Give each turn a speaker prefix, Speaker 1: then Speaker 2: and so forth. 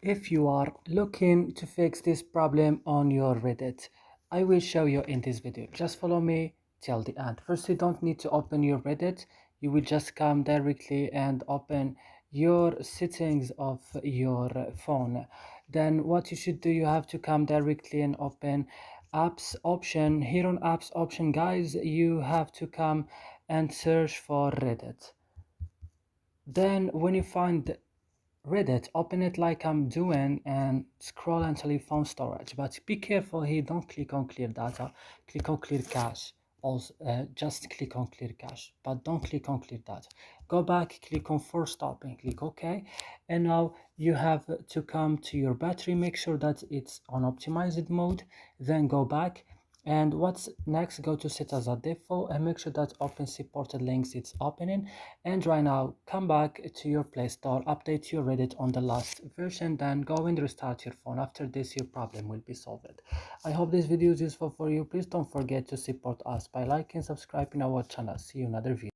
Speaker 1: If you are looking to fix this problem on your Reddit, I will show you in this video. Just follow me till the end. First, you don't need to open your Reddit. You will just come directly and open your settings of your phone. Then what you should do, you have to come directly and open apps option. Here on apps option, guys, you have to come and search for Reddit. Then when you find Reddit, open it like I'm doing and scroll until you found storage. But be careful here, don't click on clear data, click on clear cache. Also, just click on clear cache, but don't click on clear data. Go back, click on force stopping, click OK. And now you have to come to your battery, make sure that it's on optimized mode, then go back. And what's next, go to set as a default and make sure that open supported links it's opening. And right now come back to your Play Store, update your Reddit on the last version, then go and restart your phone. After this your problem will be solved. I hope this video is useful for you. Please don't forget to support us by liking, subscribing our channel. See you in another video.